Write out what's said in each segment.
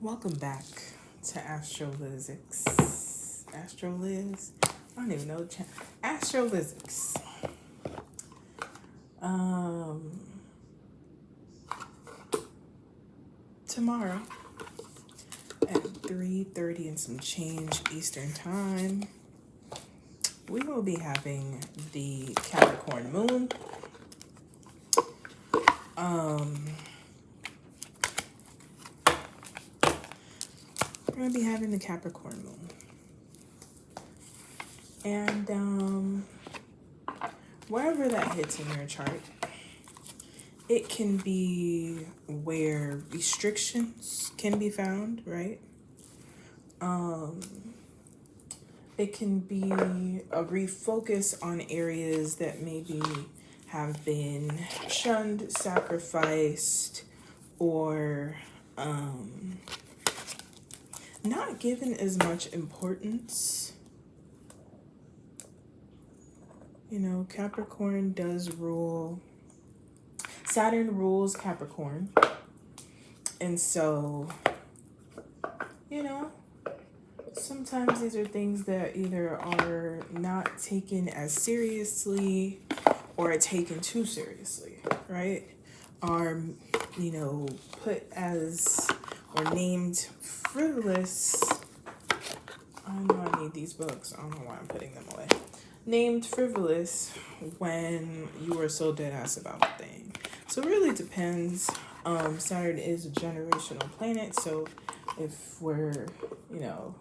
Welcome back to Astrolyszics. Astrolys? I don't even know. Astrolyszics. Tomorrow at 3:30 and some change Eastern Time, we will be having the Capricorn Moon. We're going to be having the Capricorn Moon. And wherever that hits in your chart, it can be where restrictions can be found, right? It can be a refocus on areas that maybe have been shunned, sacrificed, or not given as much importance. You know, Capricorn does rule. Saturn rules Capricorn. And so, you know, sometimes these are things that either are not taken as seriously or are taken too seriously, right? Are, you know, put as or named frivolous. I know I need these books. I don't know why I'm putting them away. Named frivolous when you are so dead ass about the thing. So it really depends. Saturn is a generational planet, so if we're, you know,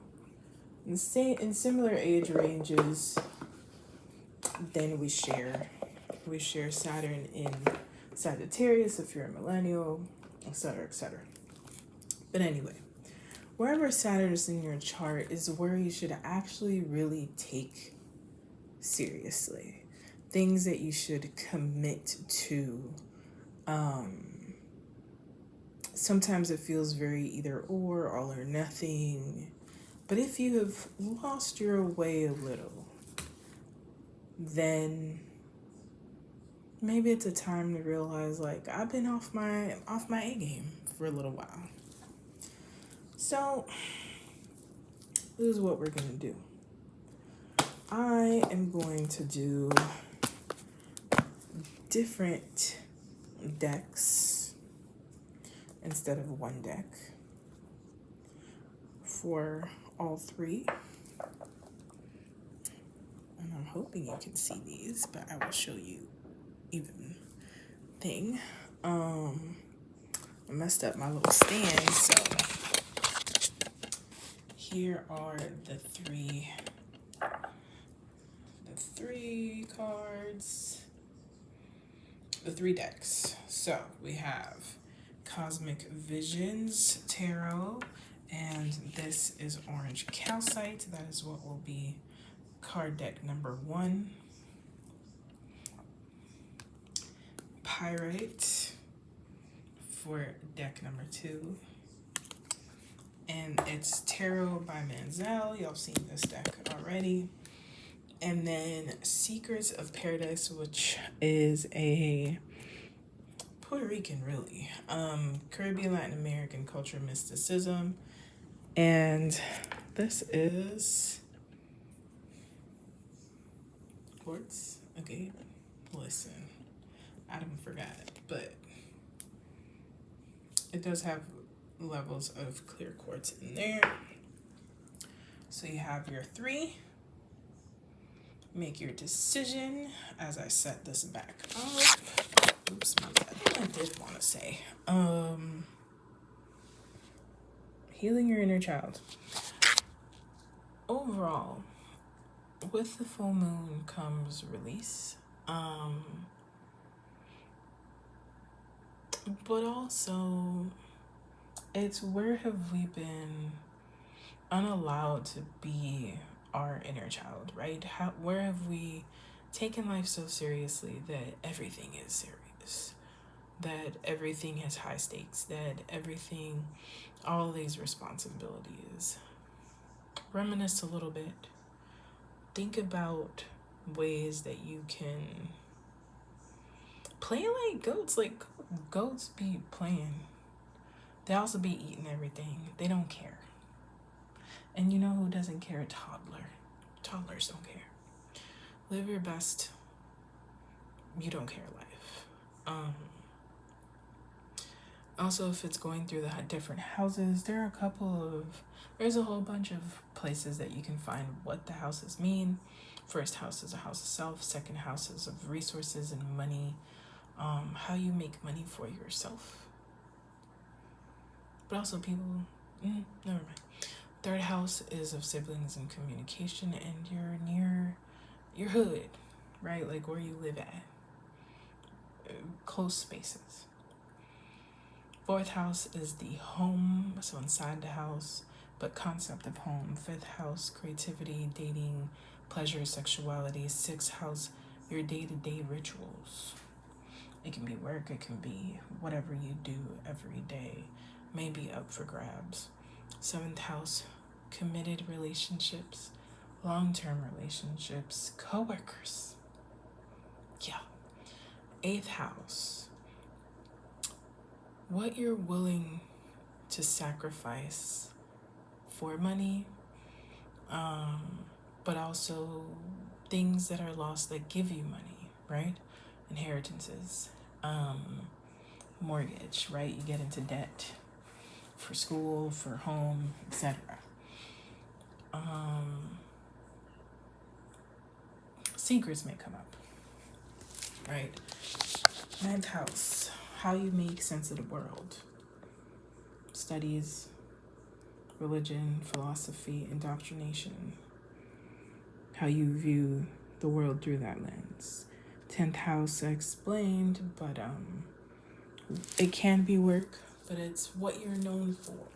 in similar age ranges, then we share Saturn in Sagittarius if you're a millennial, etc., etc. But anyway, wherever Saturn is in your chart is where you should actually really take seriously. Things that you should commit to. Sometimes it feels very either or, all or nothing. But if you have lost your way a little, then maybe it's a time to realize, like, I've been off my A game for a little while. So this is what we're gonna do. I am going to do different decks instead of one deck for all three. And I'm hoping you can see these, but I will show you even thing. I messed up my little stand, so here are the three cards, the three decks. So we have Cosmic Visions Tarot, and this is Orange Calcite. That is what will be card deck number 1. Pyrite for deck number 2. And it's Tarot by Manzel. Y'all seen this deck already. And then Secrets of Paradise, which is a Puerto Rican, really, Caribbean, Latin American culture mysticism. And this is quartz. Okay, listen, I don't forgot, but it does have levels of clear quartz in there. So you have your 3. Make your decision as I set this back up. Oops, my bad. I did want to say, healing your inner child. Overall, with the full moon comes release. But also, it's where have we been unallowed to be our inner child, right? Where have we taken life so seriously that everything is serious, that everything has high stakes, that everything, all these responsibilities. Reminisce a little bit. Think about ways that you can play like goats be playing. They also be eating everything. They don't care. And you know who doesn't care? A toddler. Toddlers don't care. Live your best. You don't care life. Also, if it's going through the different houses, there's a whole bunch of places that you can find what the houses mean. First house is a house of self. Second house is of resources and money. How you make money for yourself. But also people, never mind. Third house is of siblings and communication, and you're near your hood, right? Like where you live at. Close spaces. Fourth house is the home, so inside the house, but concept of home. Fifth house, creativity, dating, pleasure, sexuality. Sixth house, your day-to-day rituals. It can be work, it can be whatever you do every day, may be up for grabs. Seventh house, committed relationships, long-term relationships, co-workers. Yeah. Eighth house, what you're willing to sacrifice for money, but also things that are lost that give you money, right? Inheritances, mortgage, right? You get into debt for school, for home, etc. Secrets may come up, right? Ninth house, how you make sense of the world. Studies, religion, philosophy, indoctrination. How you view the world through that lens. 10th house, I explained, but it can be work, but it's what you're known for,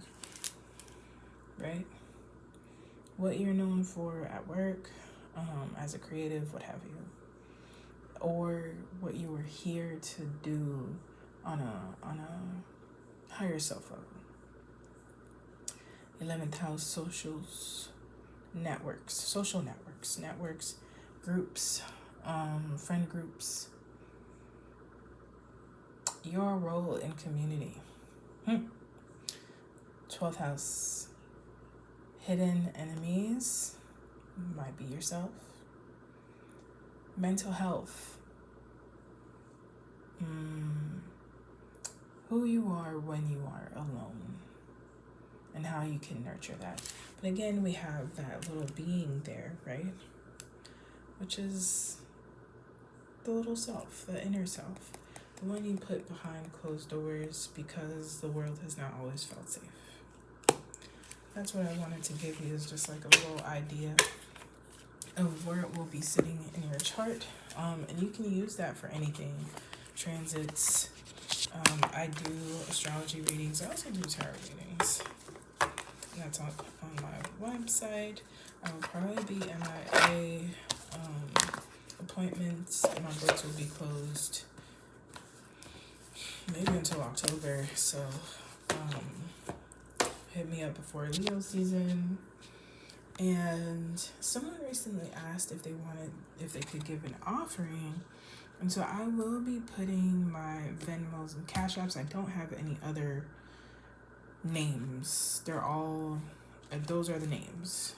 right? What you're known for at work, as a creative, what have you, or what you were here to do on a higher self level. 11th house, socials, networks, social networks, groups, friend groups, your role in community. 12th house, hidden enemies, might be yourself. Mental health, who you are when you are alone and how you can nurture that. But again, we have that little being there, right? Which is the little self, the inner self, the one you put behind closed doors because the world has not always felt safe. That's what I wanted to give you, is just like a little idea of where it will be sitting in your chart. And you can use that for anything. Transits. I do astrology readings. I also do tarot readings. And that's on my website. I will probably be MIA. Appointments and my books will be closed maybe until October. So hit me up before Leo season. And someone recently asked if they could give an offering. And so I will be putting my Venmos and Cash Apps. I don't have any other names. They're all, those are the names.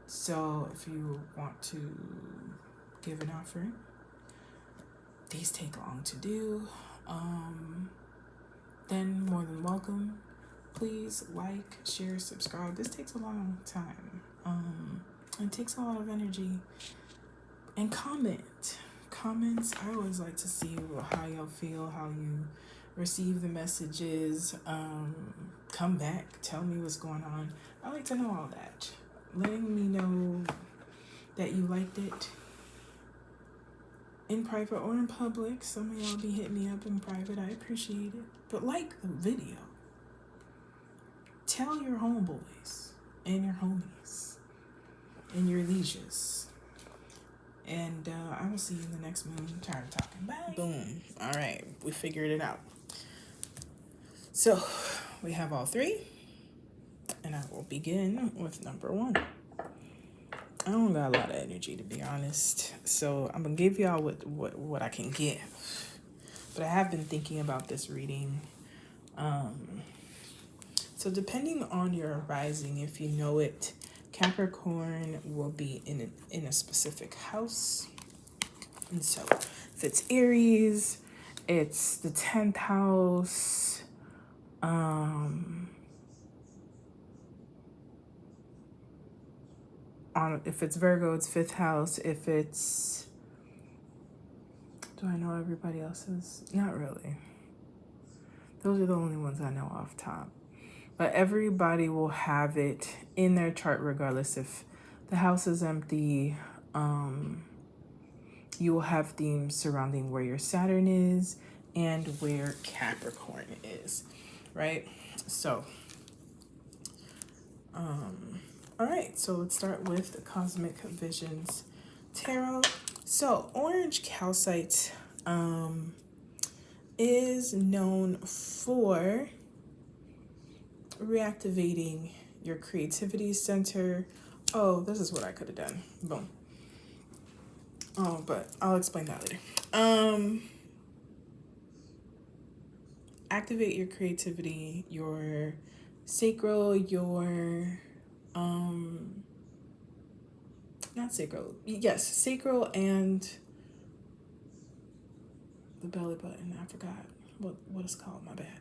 So if you want to give an offering, these take long to do, then more than welcome. Please like, share, subscribe. This takes a long time. It takes a lot of energy. And comments. I always like to see how y'all feel, how you receive the messages. Come back, tell me what's going on. I like to know all that. Letting me know that you liked it in private or in public. Some of y'all be hitting me up in private. I appreciate it. But like the video. Tell your homeboys and your homies and your lieges. And I will see you in the next moon. I'm tired of talking. Bye. Boom. All right. We figured it out. So we have all three. And I will begin with number 1. I don't got a lot of energy, to be honest. So I'm going to give y'all what I can give. But I have been thinking about this reading So depending on your rising, if you know it, Capricorn will be in a specific house. And so if it's Aries, it's the 10th house. If it's Virgo, it's 5th house. If it's, do I know everybody else's? Not really. Those are the only ones I know off top. But everybody will have it in their chart regardless if the house is empty. You will have themes surrounding where your Saturn is and where Capricorn is, right? So, all right, so let's start with the Cosmic Visions Tarot. So, orange calcite is known for reactivating your creativity center. Oh, this is what I could have done. Boom. Oh, but I'll explain that later. Activate your creativity, your sacral, your not sacral. Yes, sacral and the belly button. I forgot what it's called. My bad.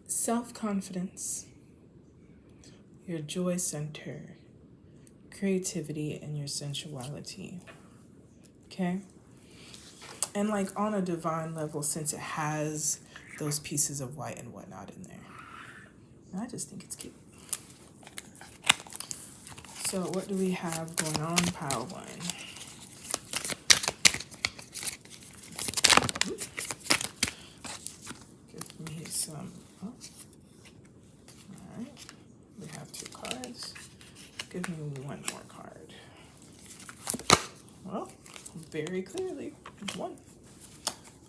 Self-confidence, your joy center, creativity, and your sensuality. Okay? And like on a divine level, since it has those pieces of white and whatnot in there. And I just think it's cute. So what do we have going on, pile one? Give me some. Oh. All right. We have 2 cards. Give me 1 more card. Well, very clearly, 1.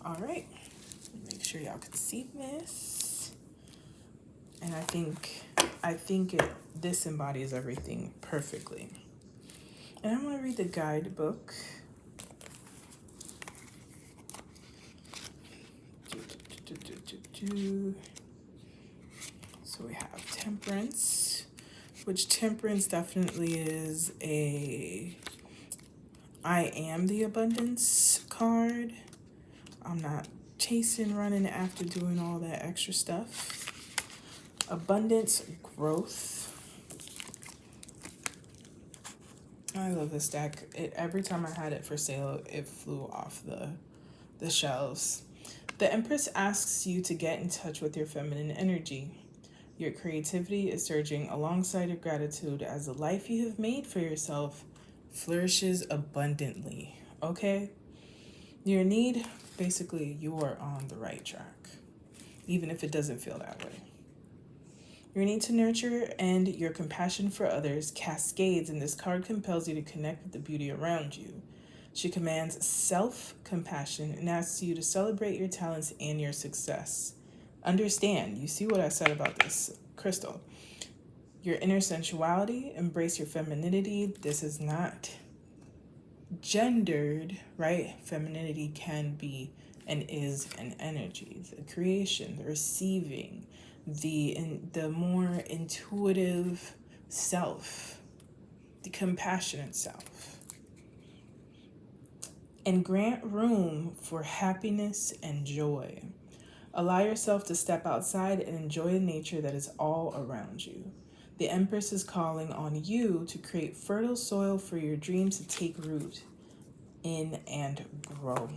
All right. Make sure y'all can see this. And I think this embodies everything perfectly. And I'm going to read the guidebook. So we have Temperance, which Temperance definitely is a I am the abundance card. I'm not chasing, running after doing all that extra stuff. Abundance, growth. I love this deck. Every time I had it for sale, it flew off the shelves. The Empress asks you to get in touch with your feminine energy. Your creativity is surging alongside your gratitude as the life you have made for yourself flourishes abundantly. Okay? Your need, basically, you are on the right track, even if it doesn't feel that way. Your need to nurture and your compassion for others cascades, and this card compels you to connect with the beauty around you. She commands self-compassion and asks you to celebrate your talents and your success. Understand, you see what I said about this, Crystal. Your inner sensuality, embrace your femininity. This is not gendered, right? Femininity can be and is an energy, the creation, the receiving, the more intuitive self, the compassionate self. And grant room for happiness and joy. Allow yourself to step outside and enjoy the nature that is all around you. The Empress is calling on you to create fertile soil for your dreams to take root in and grow.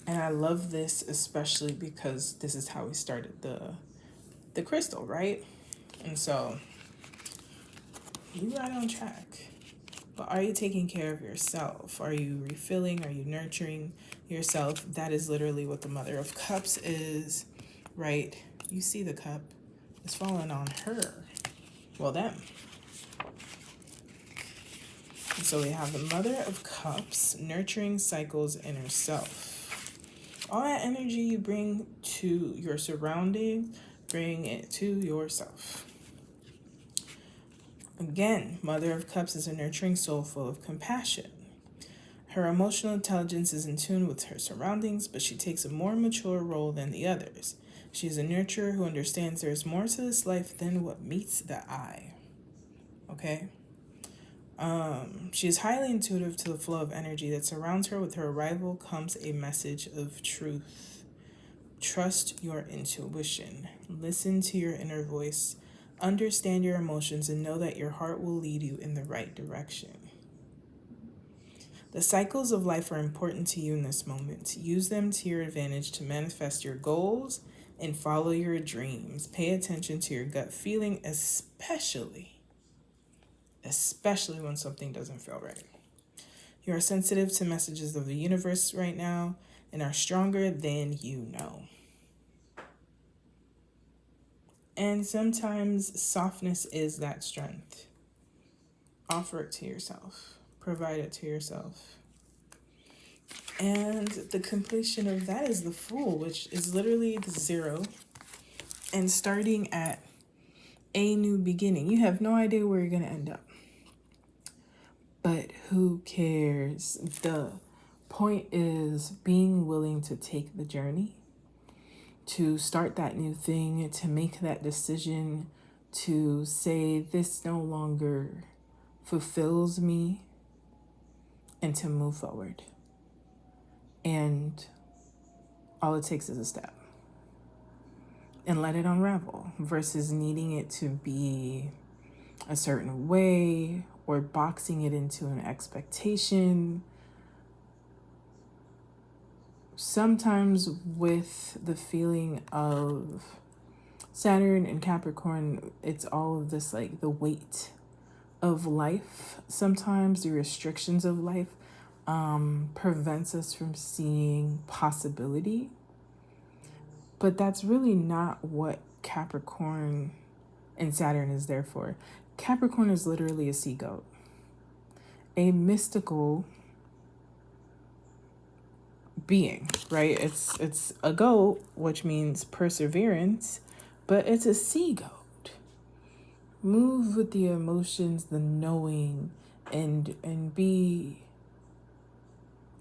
And I love this especially because this is how we started the crystal, right? And so you're right on track. But are you taking care of yourself? Are you refilling? Are you nurturing yourself? That is literally what the Mother of Cups is, right? You see the cup. It's falling on her. Well, them. And so we have the Mother of Cups, nurturing cycles in herself. All that energy you bring to your surroundings, bring it to yourself. Again, Mother of Cups is a nurturing soul full of compassion. Her emotional intelligence is in tune with her surroundings, but she takes a more mature role than the others. She is a nurturer who understands there is more to this life than what meets the eye. Okay? She is highly intuitive to the flow of energy that surrounds her. With her arrival comes a message of truth. Trust your intuition. Listen to your inner voice. Understand your emotions and know that your heart will lead you in the right direction. The cycles of life are important to you in this moment. Use them to your advantage to manifest your goals and follow your dreams. Pay attention to your gut feeling, especially when something doesn't feel right. You are sensitive to messages of the universe right now and are stronger than you know. And sometimes softness is that strength. Offer it to yourself. Provide it to yourself. And the completion of that is the Fool, which is literally the 0 and starting at a new beginning. You have no idea where you're going to end up. But who cares? The point is being willing to take the journey, to start that new thing, to make that decision, to say this no longer fulfills me, and to move forward. And all it takes is a step. And let it unravel versus needing it to be a certain way or boxing it into an expectation. Sometimes with the feeling of Saturn and Capricorn, it's all of this, like the weight of life. Sometimes the restrictions of life prevents us from seeing possibility. But that's really not what Capricorn and Saturn is there for. Capricorn is literally a sea goat, a mystical being, right? It's a goat, which means perseverance, but it's a sea goat. Move with the emotions, the knowing, and be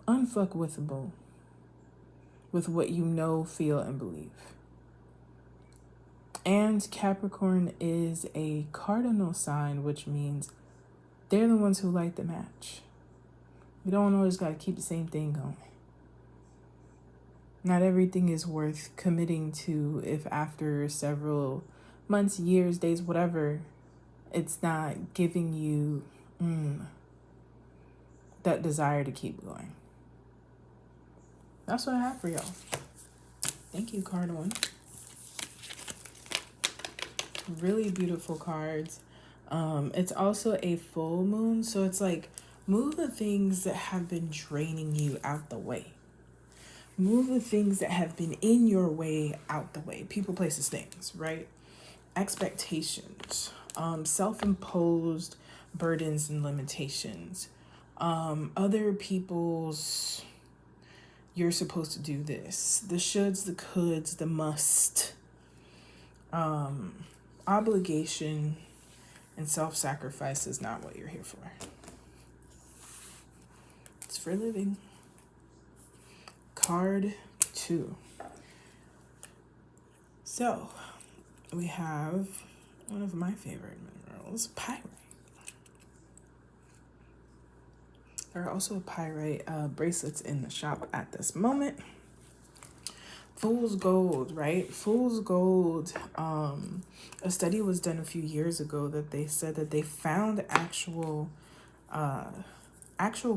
unfuckwithable with what you know, feel, and believe. And Capricorn is a cardinal sign, which means they're the ones who light the match. You don't always got to keep the same thing going. Not everything is worth committing to if after several months, years, days, whatever, it's not giving you that desire to keep going. That's what I have for y'all. Thank you, card 1. Really beautiful cards. It's also a full moon, so it's like move the things that have been draining you out the way. Move the things that have been in your way out the way. People, places, things, right? Expectations, self-imposed burdens and limitations, other people's, you're supposed to do this, the shoulds, the coulds, the must, obligation, and self-sacrifice is not what you're here for. It's for living. Card 2. So, we have one of my favorite minerals, pyrite. There are also pyrite bracelets in the shop at this moment. Fool's gold, right? Fool's gold. A study was done a few years ago that they said that they found actual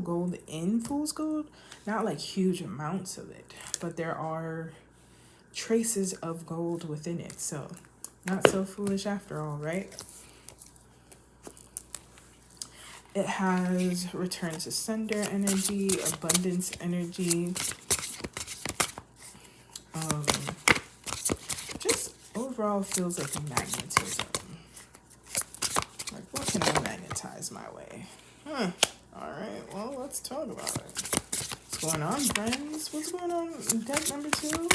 gold in fool's gold. Not like huge amounts of it, but there are traces of gold within it. So not so foolish after all, right? It has return to sender energy, abundance energy, just overall feels like a magnetism. Like, what can I magnetize my way? All right, well, let's talk about it. What's going on, friends? What's going on? Deck number 2?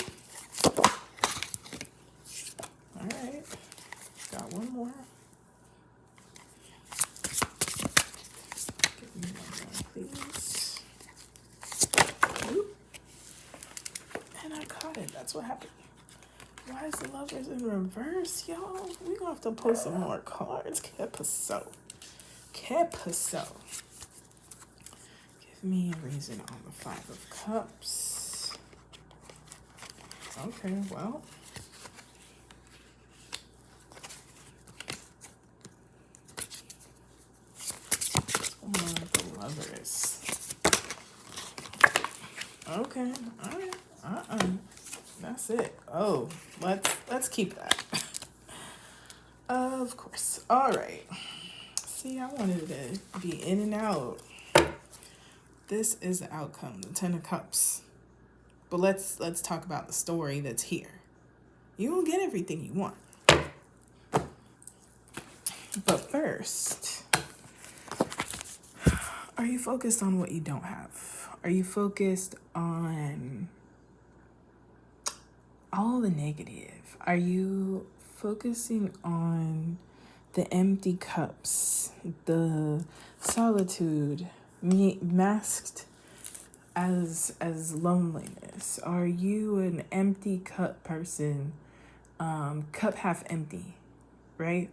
All right, got one more. Give me one more, please. what happened. Why is the Lovers in reverse, y'all? We gonna have to post some more cards. Que pasó? Que pasó? Give me a reason on the Five of Cups. Okay, well. What's going on with the Lovers? Okay, all right. That's it. Oh, let's keep that. Of course. All right. See, I wanted to be in and out. This is the outcome, the Ten of Cups. But let's talk about the story that's here. You will get everything you want. But first, are you focused on what you don't have? Are you focused on all the negative? Are you focusing on the empty cups, the solitude, masked as loneliness? Are you an empty cup person? Cup half empty, right?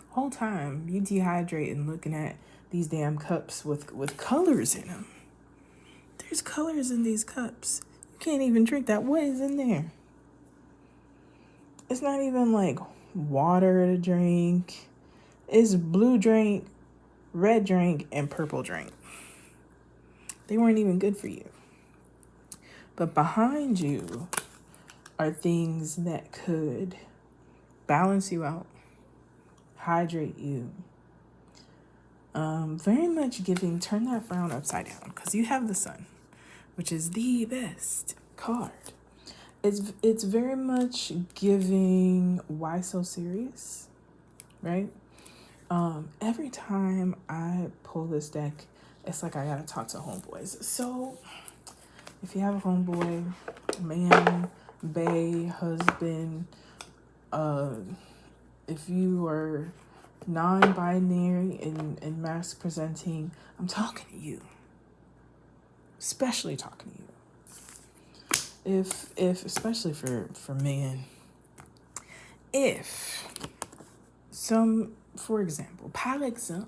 Whole time you dehydrating, looking at these damn cups with colors in them. There's colors in these cups. You can't even drink that. What is in there? It's not even like water to drink. It's blue drink, red drink, and purple drink. They weren't even good for you. But behind you are things that could balance you out, hydrate you. Very much giving, turn that frown upside down, because you have the Sun, which is the best card. It's very much giving, why so serious, right? Every time I pull this deck, it's like I gotta talk to homeboys. So if you have a homeboy, man, bae, husband, if you are non-binary and mask presenting, I'm talking to you. Especially talking to you. If especially for men, if for example, Palix up,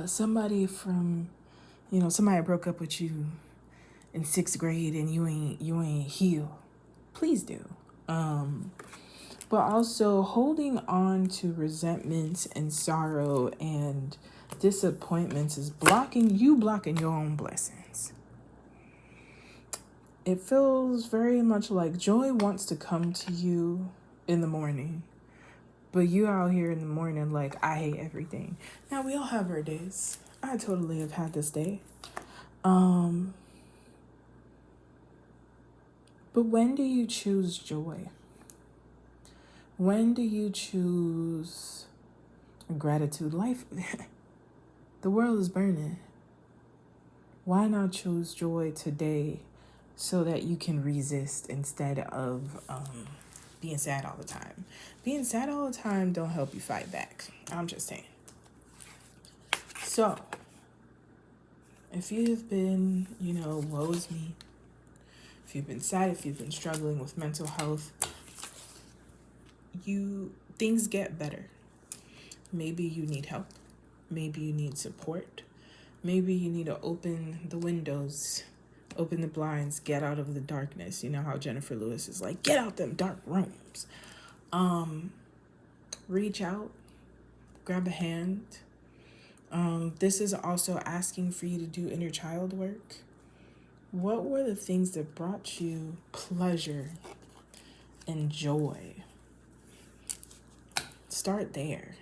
somebody from, somebody broke up with you in 6th grade and you ain't healed, please do. But also holding on to resentments and sorrow and disappointments is blocking your own blessings. It feels very much like joy wants to come to you in the morning, but you out here in the morning like, I hate everything. Now, we all have our days. I totally have had this day. But when do you choose joy? When do you choose gratitude? Life, the world is burning. Why not choose joy today so that you can resist instead of being sad all the time? Being sad all the time don't help you fight back. I'm just saying. So, if you've been, woe is me, if you've been sad, if you've been struggling with mental health, things get better. Maybe you need help. Maybe you need support. Maybe you need to open the windows, open the blinds, get out of the darkness. You know how Jennifer Lewis is like, get out them dark rooms. Reach out, grab a hand. This is also asking for you to do inner child work. What were the things that brought you pleasure and joy? Start there.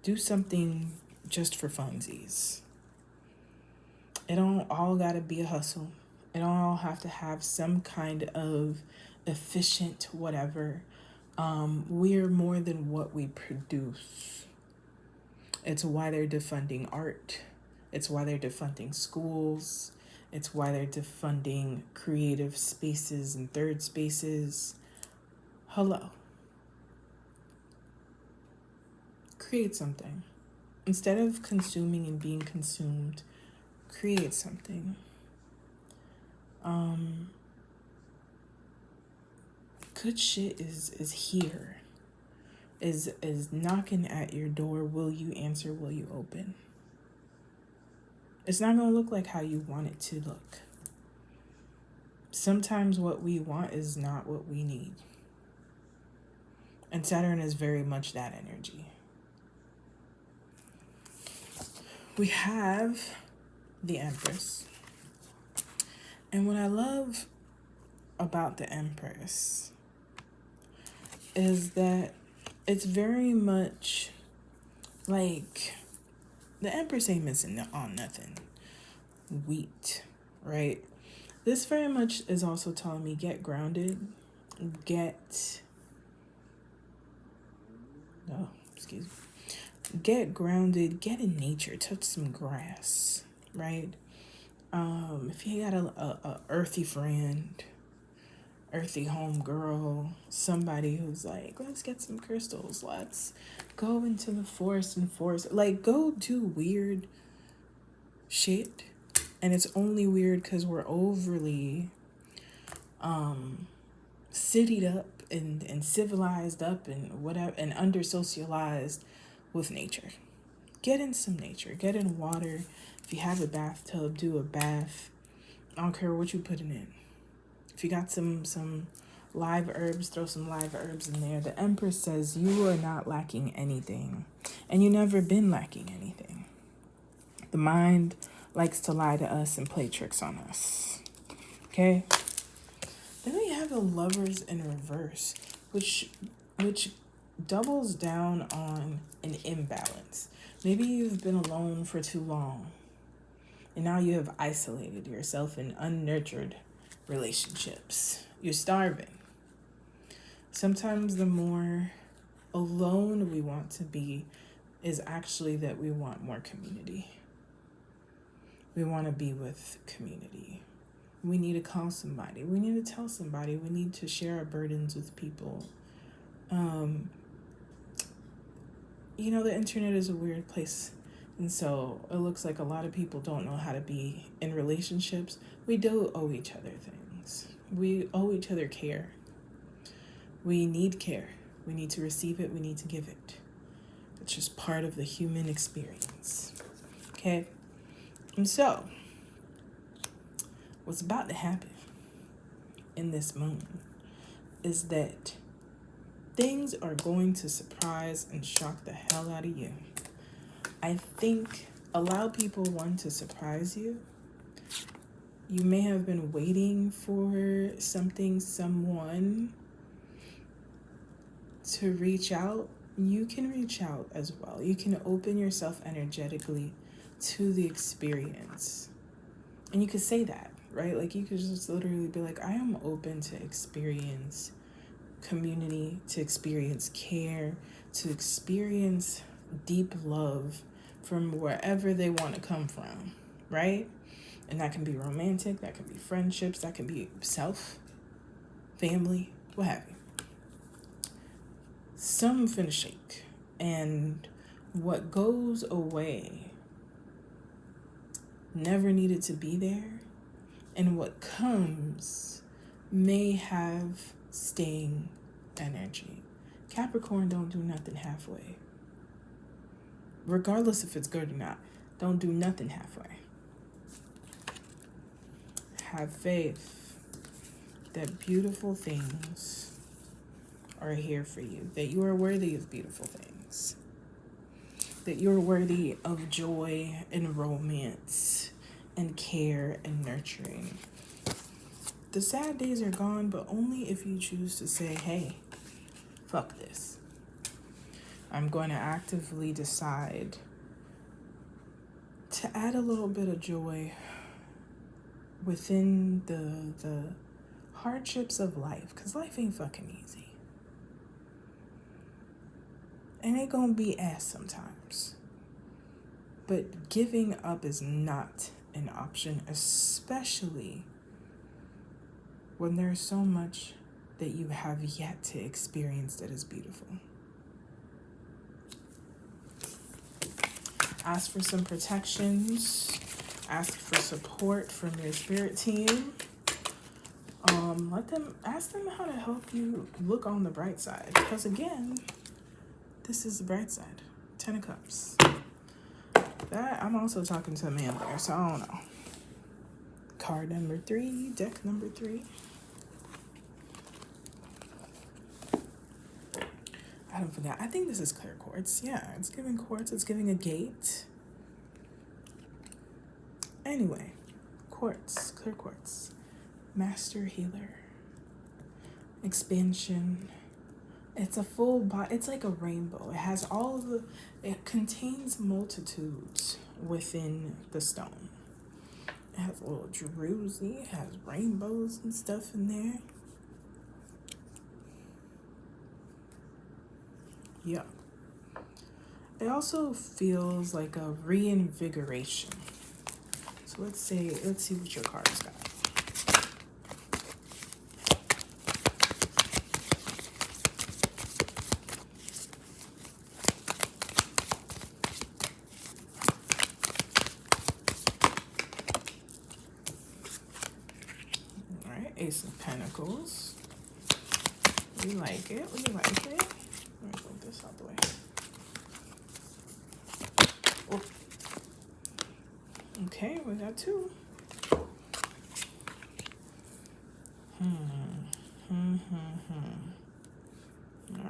Do something just for funsies. It don't all gotta be a hustle. It don't all have to have some kind of efficient whatever. We're more than what we produce. It's why they're defunding art. It's why they're defunding schools. It's why they're defunding creative spaces and third spaces. Hello. Create something. Instead of consuming and being consumed, create something. good shit is here. Is knocking at your door. Will you answer? Will you open? It's not going to look like how you want it to look. Sometimes what we want is not what we need. And Saturn is very much that energy. We have the Empress. And what I love about the Empress is that it's very much like the Empress ain't missing on nothing. Wheat, right? This very much is also telling me get grounded, get grounded, get in nature, touch some grass, right? If you got a earthy friend, earthy home girl, somebody who's like, let's get some crystals, let's go into the forest and like go do weird shit. And it's only weird because we're overly citied up and civilized up and whatever and under socialized with nature. Get in some nature, get in water. If you have a bathtub, do a bath. I don't care what you put in. If you got some live herbs, throw some live herbs in there. The Empress says you are not lacking anything, and you've never been lacking anything. The mind likes to lie to us and play tricks on us. Okay? Then we have the Lovers in reverse, which doubles down on an imbalance. Maybe you've been alone for too long, and now you have isolated yourself in unnurtured relationships. You're starving. Sometimes the more alone we want to be is actually that we want more community. We want to be with community. We need to call somebody. We need to tell somebody. We need to share our burdens with people. The internet is a weird place. And so it looks like a lot of people don't know how to be in relationships. We do owe each other things. We owe each other care. We need care. We need to receive it. We need to give it. It's just part of the human experience. Okay? And so, what's about to happen in this moon is that things are going to surprise and shock the hell out of you. I think allow people, one, to surprise you. You may have been waiting for someone to reach out. You can reach out as well. You can open yourself energetically to the experience. And you could say that, right? Like you could just literally be like, I am open to experience community, to experience care, to experience deep love from wherever they want to come from, right? And that can be romantic, that can be friendships, that can be self, family, what have you. Some finna shake. And what goes away never needed to be there. And what comes may have staying energy. Capricorn don't do nothing halfway. Regardless if it's good or not, don't do nothing halfway. Have faith that beautiful things are here for you, that you are worthy of beautiful things, that you're worthy of joy and romance and care and nurturing. The sad days are gone, but only if you choose to say, hey, fuck this. I'm going to actively decide to add a little bit of joy within the hardships of life, because life ain't fucking easy. And it gonna be ass sometimes. But giving up is not an option, especially when there's so much that you have yet to experience that is beautiful. Ask for some protections. Ask for support from your spirit team. Ask them how to help you look on the bright side. Because again, this is the bright side. 10 of Cups. That, I'm also talking to a man there, so I don't know. Card number 3, deck number 3. I don't forget. I think this is clear quartz. Yeah, it's giving quartz. It's giving a gate. Anyway, quartz, clear quartz. Master healer. Expansion. It's a full body. It's like a rainbow. It has all of the. It contains multitudes within the stone. It has a little druzy. It has rainbows and stuff in there. Yeah. It also feels like a reinvigoration. So let's see what your cards got. All right, Ace of Pentacles. We like it. We like it. Let me move this out the way. Oh. Okay, we got 2. All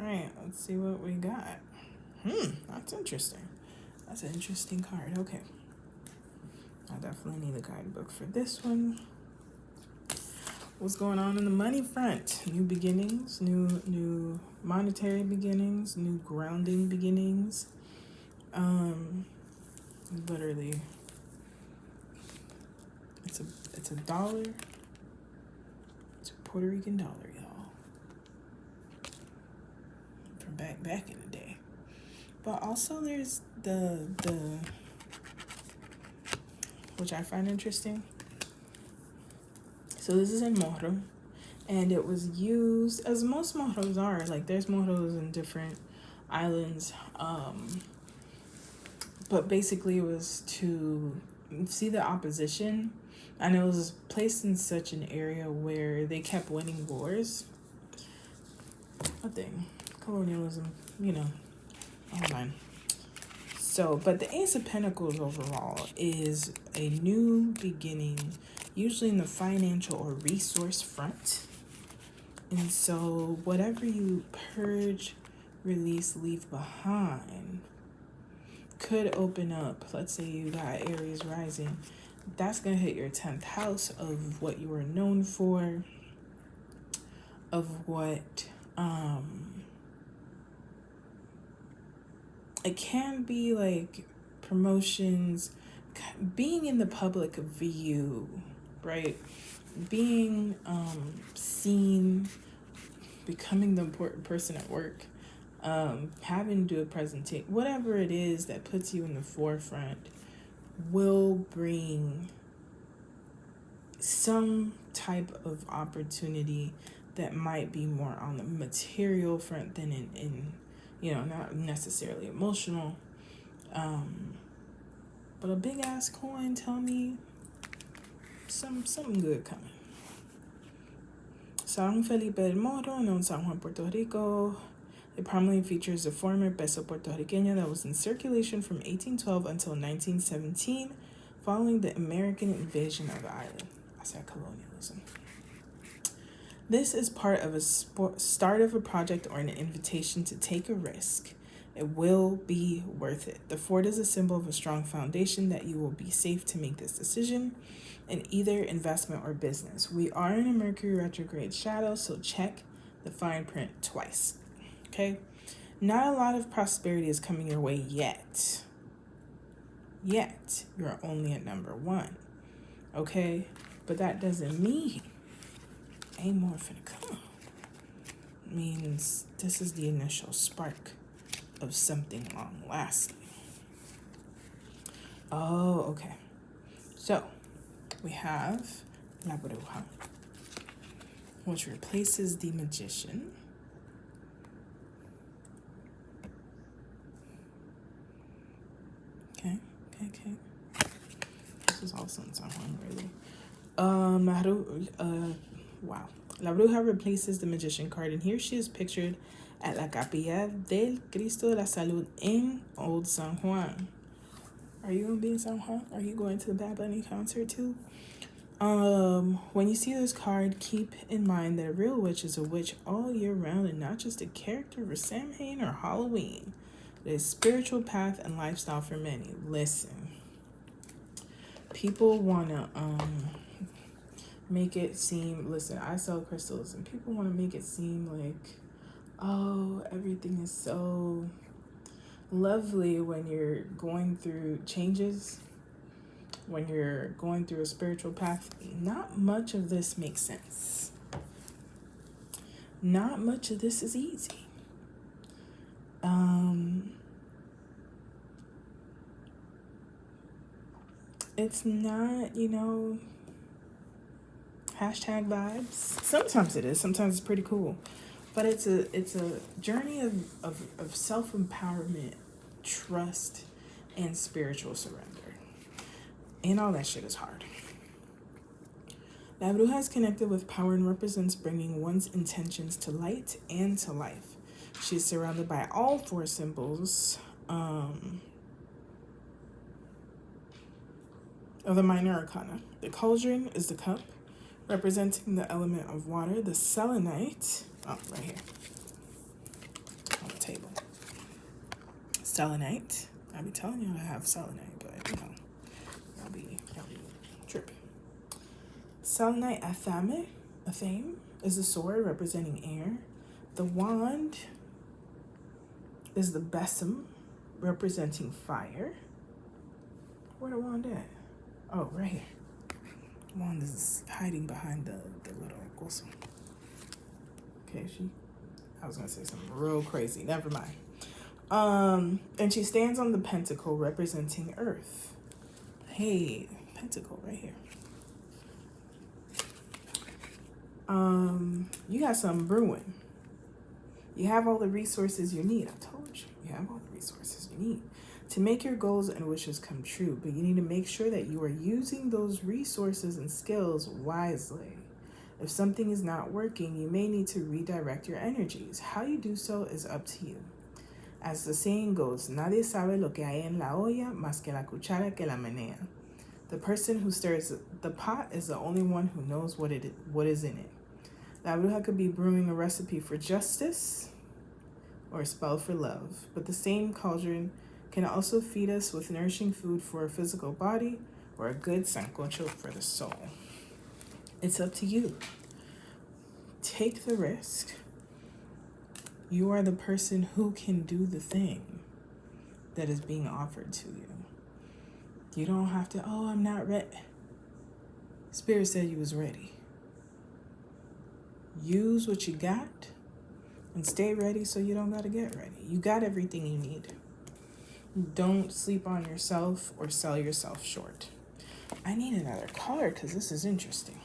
right, let's see what we got. That's interesting. That's an interesting card. Okay. I definitely need a guidebook for this one. What's going on in the money front? New beginnings, new monetary beginnings, new grounding beginnings. Literally, it's a dollar. It's a Puerto Rican dollar, y'all. From back in the day. But also there's the which I find interesting. So this is in Morro, and it was used, as most Morros are, like there's Morros in different islands, but basically it was to see the opposition, and it was placed in such an area where they kept winning wars. A thing, colonialism, oh man. So, but the Ace of Pentacles overall is a new beginning, usually in the financial or resource front. And so whatever you purge, release, leave behind could open up. Let's say you got Aries rising. That's going to hit your 10th house of what you are known for, of what it can be like promotions, being in the public view, right? Being seen, becoming the important person at work, having to do a presentation, whatever it is that puts you in the forefront will bring some type of opportunity that might be more on the material front than in not necessarily emotional. But a big ass coin tell me something good coming. San Felipe del Morro, known in San Juan, Puerto Rico. It prominently features a former peso puertorriqueño that was in circulation from 1812 until 1917, following the American invasion of the island. I said colonialism. This is part of a start of a project or an invitation to take a risk. It will be worth it. The fort is a symbol of a strong foundation that you will be safe to make this decision in either investment or business. We are in a Mercury retrograde shadow, so check the fine print twice. Okay? Not a lot of prosperity is coming your way yet. You're only at number 1. Okay? But that doesn't mean ain't more finna come. It means this is the initial spark of something long lasting. Oh, okay. So we have La Bruja, which replaces the Magician. Okay. This is also in San Juan, really. Wow. La Bruja replaces the Magician card, and here she is pictured at la Capilla del Cristo de la Salud in Old San Juan. Are you going to be in San Juan? Are you going to the Bad Bunny concert too? When you see this card, keep in mind that a real witch is a witch all year round and not just a character for Samhain or Halloween. It is spiritual path and lifestyle for many. Listen, people want to make it seem, listen, I sell crystals, and people want to make it seem like, oh, everything is so lovely when you're going through changes, when you're going through a spiritual path. Not much of this makes sense. Not much of this is easy. It's not, hashtag vibes. Sometimes it is. Sometimes it's pretty cool. But it's a journey of self-empowerment, trust, and spiritual surrender. And all that shit is hard. La Bruja is connected with power and represents bringing one's intentions to light and to life. She's surrounded by all four symbols of the minor arcana. The cauldron is the cup, representing the element of water. The selenite, right here on the table. Selenite. I be telling y'all I have selenite, but y'all be tripping. Selenite athame is the sword representing air. The wand is the besom representing fire. Where the wand at? Oh, right here. The wand is hiding behind the little coso. Okay, I was gonna say something real crazy. Never mind. And she stands on the pentacle representing earth. Hey, pentacle right here. You got something brewing. You have all the resources you need. I told you, you have all the resources you need to make your goals and wishes come true. But you need to make sure that you are using those resources and skills wisely. If something is not working, you may need to redirect your energies. How you do so is up to you. As the saying goes, nadie sabe lo que hay en la olla más que la cuchara que la menea. The person who stirs the pot is the only one who knows what is in it. La Bruja could be brewing a recipe for justice or a spell for love, but the same cauldron can also feed us with nourishing food for a physical body or a good sancocho for the soul. It's up to you. Take the risk. You are the person who can do the thing that is being offered to you. You don't have to, I'm not ready. Spirit said you was ready. Use what you got and stay ready so you don't got to get ready. You got everything you need. Don't sleep on yourself or sell yourself short. I need another color because this is interesting.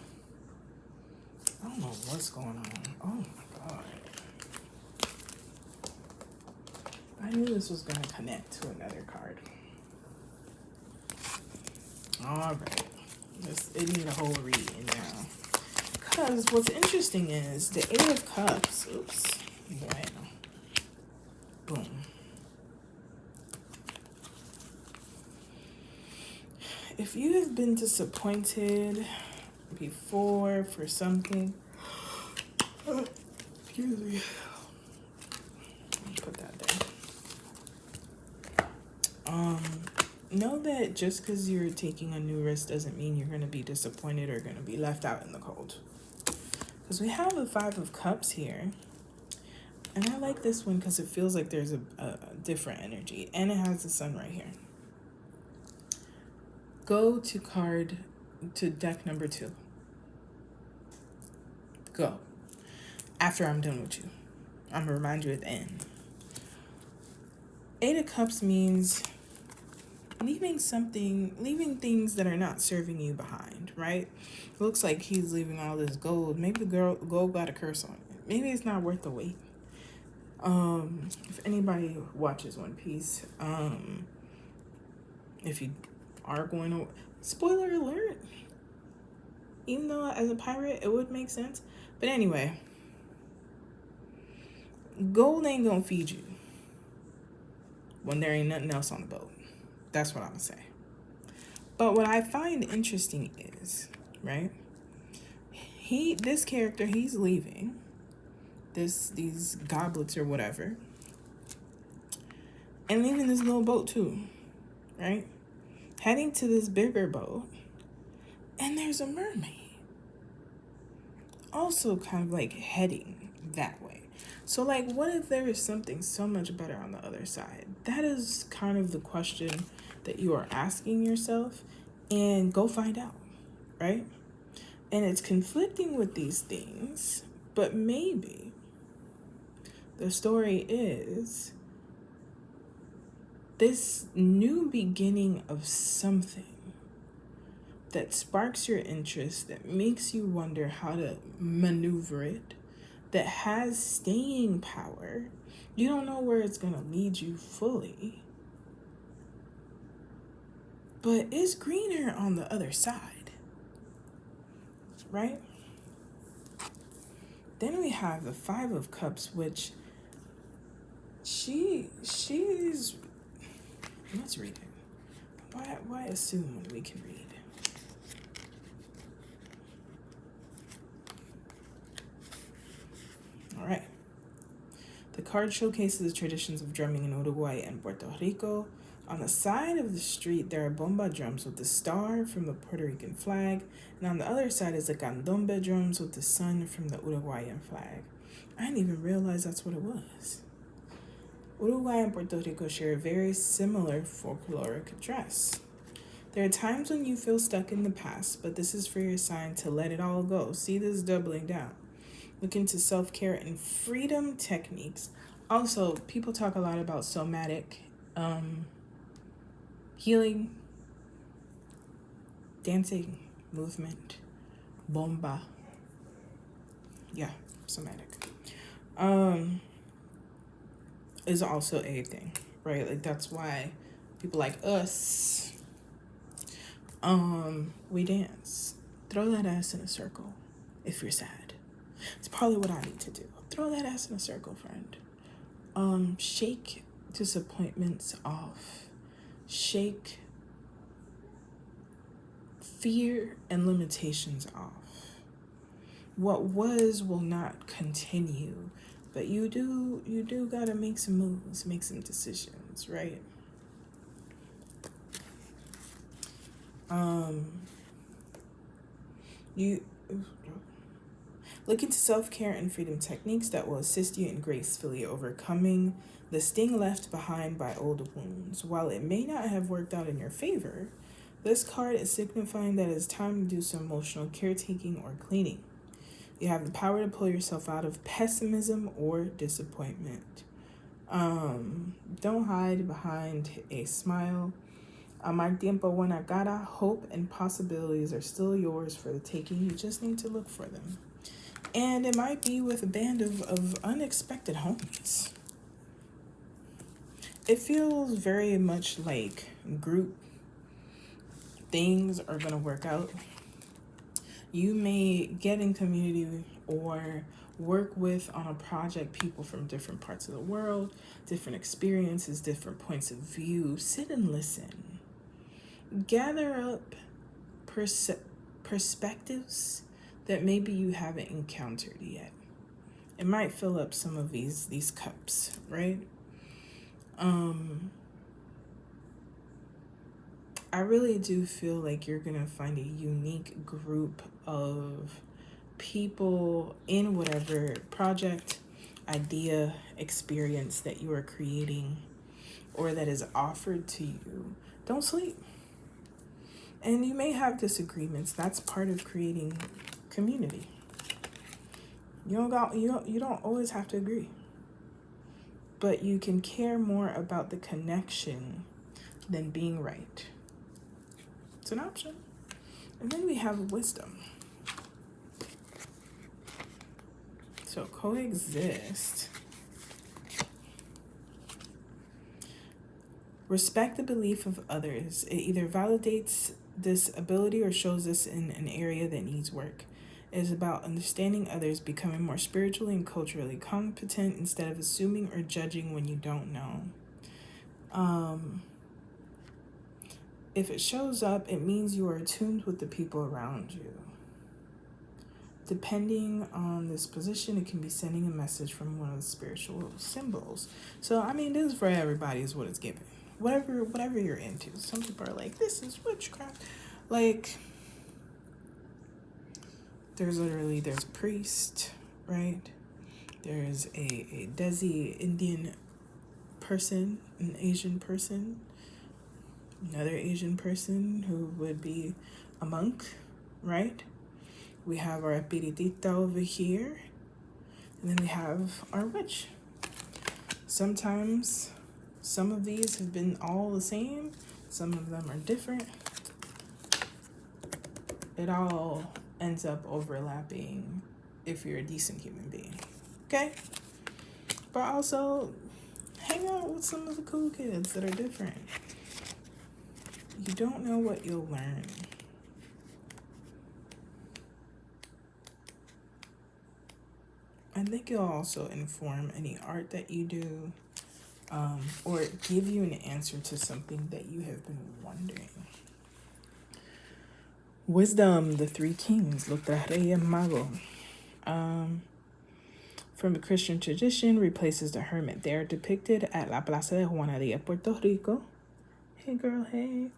I don't know what's going on. Oh my God. I knew this was going to connect to another card. All right. It needs a whole reading now. Because what's interesting is the Eight of Cups. Oops. Bueno. Boom. If you have been disappointed before for something, excuse me. Put that there. Know that just because you're taking a new risk doesn't mean you're going to be disappointed or going to be left out in the cold. Because we have the Five of Cups here. And I like this one because it feels like there's a different energy. And it has the sun right here. Go to deck number 2. Go. After I'm done with you. I'm going to remind you at the end. Eight of Cups means leaving things that are not serving you behind, right? It looks like he's leaving all this gold. Maybe the gold got a curse on it. Maybe it's not worth the wait. If anybody watches One Piece, if you are going to, spoiler alert, even though as a pirate it would make sense. But anyway, gold ain't gonna feed you when there ain't nothing else on the boat. That's what I'm gonna say. But what I find interesting is, right, this character, he's leaving these goblets or whatever, and leaving this little boat too, right, heading to this bigger boat, and there's a mermaid also kind of like heading that way. So like, what if there is something so much better on the other side? That is kind of the question that you are asking yourself, and go find out, right? And it's conflicting with these things, but maybe the story is this new beginning of something that sparks your interest, that makes you wonder how to maneuver it, that has staying power. You don't know where it's going to lead you fully, but it's greener on the other side, right? Then we have the Five of Cups, which she's, let's read it. Why assume when we can read? All right. The card showcases the traditions of drumming in Uruguay and Puerto Rico. On the side of the street, there are bomba drums with the star from the Puerto Rican flag, and on the other side is the candombe drums with the sun from the Uruguayan flag. I didn't even realize that's what it was. Uruguay and Puerto Rico share a very similar folkloric dress. There are times when you feel stuck in the past, but this is for your sign to let it all go. See this doubling down. Look into self-care and freedom techniques. Also, people talk a lot about somatic healing, dancing, movement, bomba. Yeah, somatic. Is also a thing, right? Like, that's why people like us, we dance. Throw that ass in a circle if you're sad. It's probably what I need to do. Throw that ass in a circle, friend. Shake disappointments off. Shake fear and limitations off. What was will not continue, but you do gotta make some moves, make some decisions, right? You look into self-care and freedom techniques that will assist you in gracefully overcoming the sting left behind by old wounds. While it may not have worked out in your favor, this card is signifying that it's time to do some emotional caretaking or cleaning. You have the power to pull yourself out of pessimism or disappointment. Don't hide behind a smile. Mal tiempo buena cara, hope and possibilities are still yours for the taking. You just need to look for them. And it might be with a band of unexpected homies. It feels very much like group things are going to work out. You may get in community or work with on a project people from different parts of the world, different experiences, different points of view. Sit and listen. Gather up perspectives that maybe you haven't encountered yet. It might fill up some of these cups, right? I really do feel like you're gonna find a unique group of people in whatever project, idea, experience that you are creating or that is offered to you. Don't sleep. And you may have disagreements. That's part of creating community. You don't always have to agree. But you can care more about the connection than being right. It's an option. And then we have wisdom. So coexist. Respect the belief of others. It either validates this ability or shows this in an area that needs work. It is about understanding others, becoming more spiritually and culturally competent instead of assuming or judging when you don't know. If it shows up, it means you are attuned with the people around you. Depending on this position, it can be sending a message from one of the spiritual symbols. So, I mean, this is for everybody is what it's given. Whatever you're into. Some people are like, this is witchcraft. Like, there's priest, right? There's a Desi Indian person, an Asian person, another Asian person who would be a monk, right? We have our espiritista over here, and then we have our witch. Sometimes some of these have been all the same, some of them are different. It all ends up overlapping if you're a decent human being, okay? But also, hang out with some of the cool kids that are different. You don't know what you'll learn. I think it'll also inform any art that you do, or give you an answer to something that you have been wondering. Wisdom, the three kings, Los Tres Reyes Magos. From the Christian tradition, replaces the hermit. They are depicted at La Plaza de Juanería, Puerto Rico. Hey girl, hey.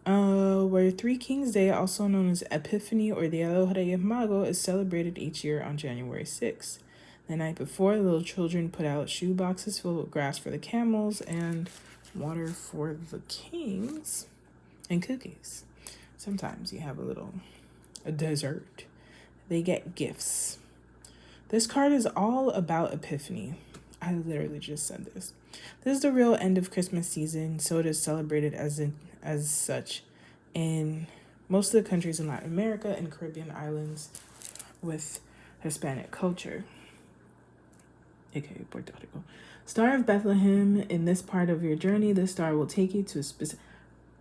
Where Three Kings Day, also known as Epiphany or Dia de los Reyes Magos, is celebrated each year on January 6th. The night before, little children put out shoe boxes filled with grass for the camels and water for the kings and cookies. Sometimes you have a dessert. They get gifts. This card is all about Epiphany. I literally just said this. This is the real end of Christmas season, so it is celebrated as such in most of the countries in Latin America and Caribbean islands with Hispanic culture, aka Puerto Rico. Star of Bethlehem, in this part of your journey, this star will take you to a specific...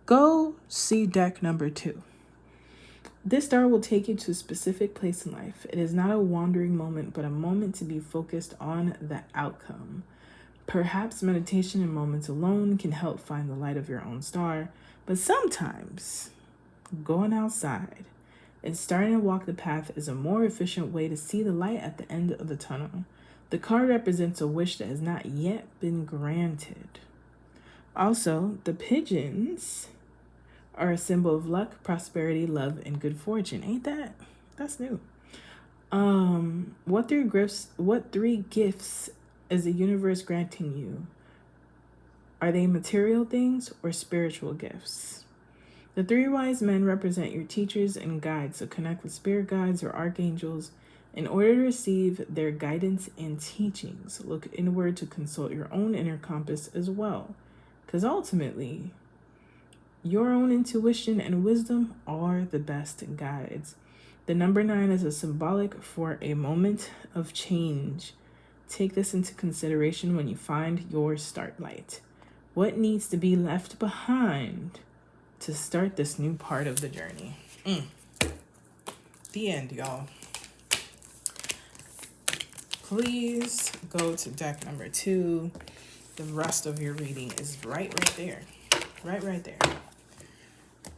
Go see deck number 2. This star will take you to a specific place in life. It is not a wandering moment, but a moment to be focused on the outcome. Perhaps meditation and moments alone can help find the light of your own star, but sometimes going outside and starting to walk the path is a more efficient way to see the light at the end of the tunnel. The card represents a wish that has not yet been granted. Also, the pigeons are a symbol of luck, prosperity, love, and good fortune. Ain't that? That's new. What three gifts is the universe granting you? Are they material things or spiritual gifts? The 3 wise men represent your teachers and guides, so connect with spirit guides or archangels in order to receive their guidance and teachings. Look inward to consult your own inner compass as well, because ultimately, your own intuition and wisdom are the best guides. The number 9 is a symbolic for a moment of change. Take this into consideration when you find your start light. What needs to be left behind to start this new part of the journey? The end, y'all. Please go to deck number 2. The rest of your reading is right there. Right there.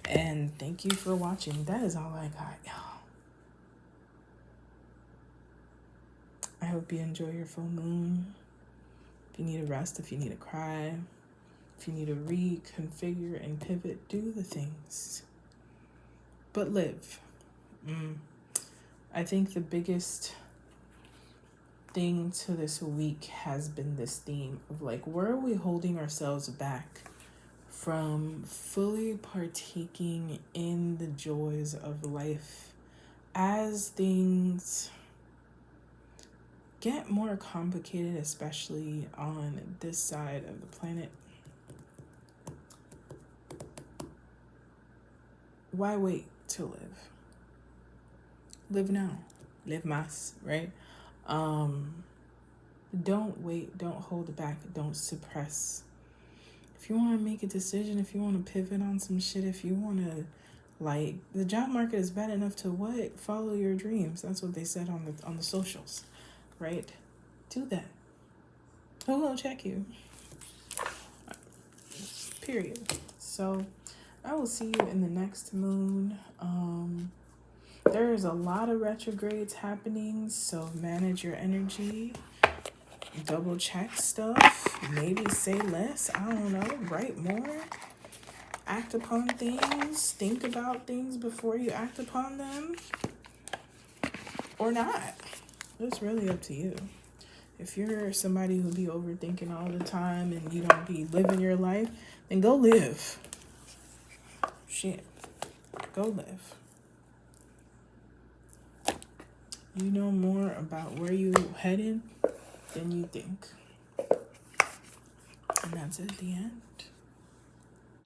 And thank you for watching. That is all I got, y'all. I hope you enjoy your full moon. If you need a rest, if you need to cry, if you need to reconfigure and pivot, do the things. But live. I think the biggest thing to this week has been this theme of like, where are we holding ourselves back from fully partaking in the joys of life as things get more complicated, especially on this side of the planet? Why wait to live? Live now. Live más, right? Don't wait. Don't hold back. Don't suppress. If you want to make a decision, if you want to pivot on some shit, if you want to Like, the job market is bad enough to what? Follow your dreams. That's what they said on the socials, right? Do that. Who gonna check you? Period. So I will see you in the next moon. There's a lot of retrogrades happening, so manage your energy. Double check stuff. Maybe say less. I don't know. Write more. Act upon things. Think about things before you act upon them. Or not. It's really up to you. If you're somebody who be overthinking all the time and you don't be living your life, then go live. Shit. Go live. You know more about where you headed than you think. And that's it at the end.